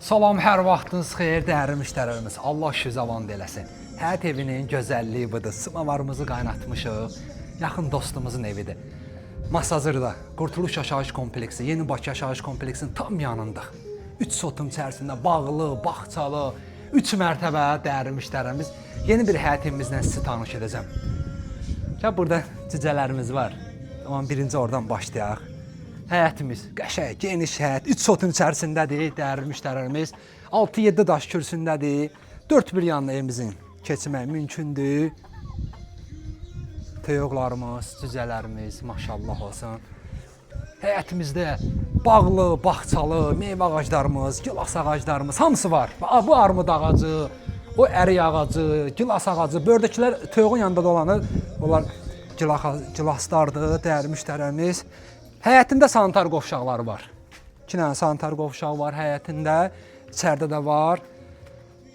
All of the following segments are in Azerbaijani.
Salam, hər vaxtınız xeyir, dəyərli müştərilərimiz. Allah şüzə avan eləsin. Həyat evinin gözəlliyi budur. Sımavarımızı qaynatmışıq. Yaxın dostumuzun evidir. Masazırda Qurtuluş Yaşayış Kompleksi, Yeni Bakı Yaşayış Kompleksinin tam yanında. 3 sotun içərisində bağlı, bağçalı, 3 mərtəbə dəyərli müştərilərimiz. Yeni bir həyat evimizlə sizi tanış edəcəm. Burada cücələrimiz var. Amma birinci oradan başlayaq. Həyətimiz qəşəng, geniş həyət, 3 sotun içərisindədir, dəyərli müştərilərimiz. 6-7 daş kürsündədir. 4 bir yanlı evimizin keçmək mümkündür. Toyuqlarımız, cücələrimiz, maşallah olsun. Həyətimizdə bağlı, bağçalı, meyvə ağaclarımız, gilas ağaclarımız hamısı var. Bu armud ağacı, o ərik ağacı, gilas ağacı. Bördəkilər toyuğun yanında dolanır. Onlar gilaslardır, dəyərli müştərilərimiz. Həyətində sanitar qovşaqları var. 2 dənə sanitar qovşağı var həyətində. İçəridə də var.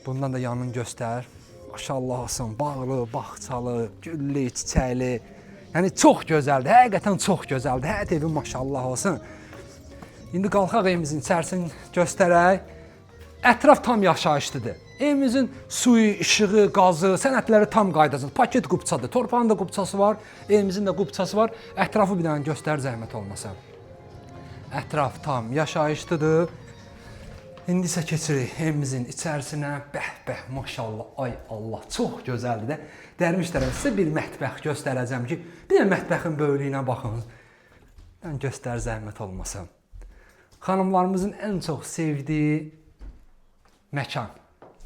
Bundan da yanını göstər. Maşallah olsun, bağlı, bağçalı, güllü, çiçəkli. Yəni çox gözəldir, həqiqətən çox gözəldir. Həyət evi maşallah olsun. İndi qalxaq evimizin içərisini göstərək. Ətraf tam yaşayışlıdır. Evimizin suyu, işığı, qazı, sənədləri tam qaydasıdır. Paket qubçadır. Torpağın da qubçası var, evimizin də qubçası var. Ətrafı bir dənə göstər zəhmət olmasa. Ətraf tam yaşayışlıdır. İndi isə keçirik evimizin içərisinə. Bəh, maşallah, ay Allah, çox gözəldir də. Dəyərli müştərilərimiz, sizə bir mətbəx göstərəcəm ki, bir də mətbəxin böyüklüyünə baxın. Mən göstər zəhmət olmasa. Xanımlarımızın ən çox sevdiyi məkan,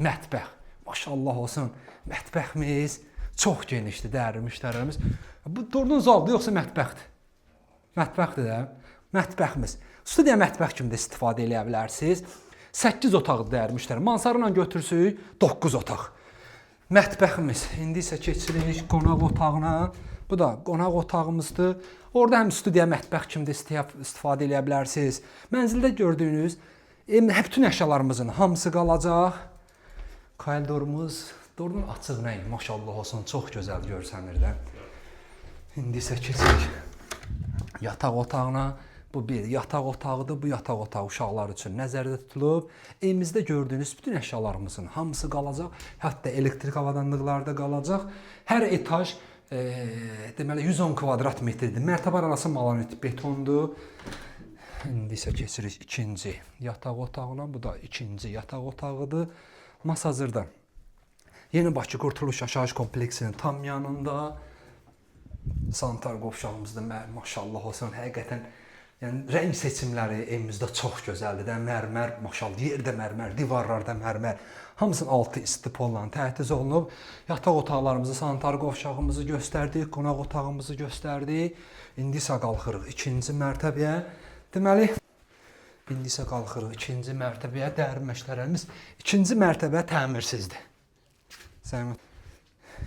mətbəx. Maşallah olsun, mətbəximiz çox genişdir, dəyərli müştərilərimiz. Bu durduğun zaldır, yoxsa mətbəxdir? Mətbəxdir də. Mətbəximiz. Studiya mətbəx kimi də istifadə edə bilərsiniz. 8 otaqdır, dəyərli müştəri. Mansarla götürsük, 9 otaq. Mətbəximiz. İndi isə keçirik qonaq otağına. Bu da qonaq otağımızdır. Orada həm studiya mətbəx kimi də istifadə edə bilərsiniz. Mənzildə gördüyünüz bütün əşyalarımızın hamısı qalacaq. Koridorumuz, doğrudan açıq rəng, maşallah olsun, çox gözəl görsənir də. İndi isə keçirik yataq otağına. Bu bir yataq otağıdır, bu yataq otağı uşaqlar üçün nəzərdə tutulub. Evimizdə gördüyünüz bütün əşyalarımızın hamısı qalacaq. Hətta elektrik avadanlıqları da qalacaq. Hər etaj deməli 110 kvadrat metrdir. Mərtəbə arası malanit betondur. İndi isə keçirik ikinci yataq otağına. Bu da ikinci yataq otağıdır. Masazırda Yeni Bakı Qurtuluş Yaşayış Kompleksinin tam yanında sanitar qovşağımızda maşallah olsun, həqiqətən yəni rəng seçimləri evimizdə çox gözəldir də. Mərmər, maşallah, yerdə mərmər, divarlarda mərmər. Hamısının altı istipolla təchiz olunub. Yataq otaqlarımızı, sanitar qovşağımızı göstərdik, qonaq otağımızı göstərdik. İndi isə qalxırıq ikinci mərtəbəyə. Deməli, İndi isə qalxırıq ikinci mərtəbəyə, dəyərli müştərilərimiz. İkinci mərtəbə təmirsizdir.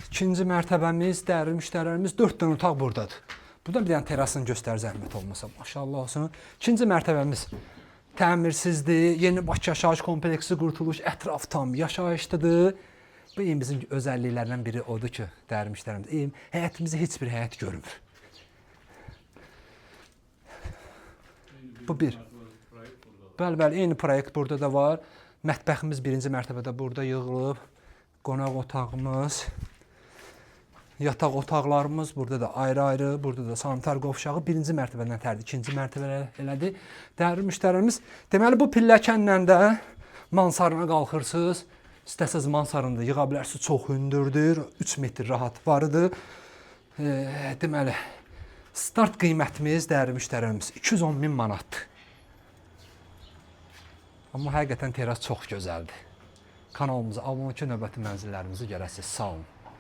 İkinci mərtəbəmiz, dəyərli müştərilərimiz, 4 dənə otaq buradadır. Buradan bir dənə terasını göstər zəhmət olmasa. Maşallah olsun. İkinci mərtəbəmiz təmirsizdir. Yeni Bakı Yaşayış Kompleksi Qurtuluş ətraf tam yaşayışlıdır. Bu evimizin özəlliklərindən biri odur ki, dəyərli müştərilərimiz, həyətimizi heç bir həyət görmür. Bu bir. Bəli, eyni proyekt burada da var. Mətbəximiz birinci mərtəbədə burada yığılıb. Qonaq otağımız, yataq otaqlarımız burada da ayrı-ayrı. Burada da sanitar qovşağı birinci mərtəbədən tərdir, ikinci mərtəbədə elədir. Dəyərli müştərilərimiz, deməli bu pilləkənlə də mansarına qalxırsınız. İstəsəz mansarını da yığa bilərsiniz, çox hündürdür, 3 metr rahat varıdır. Deməli, start qiymətimiz, dəyərli müştərilərimiz, 210.000 manatdır. Amma həqiqətən teras çox gözəldir. Kanalımıza abunə olun ki, növbəti mənzillərimizi görəsiniz. Sağ olun.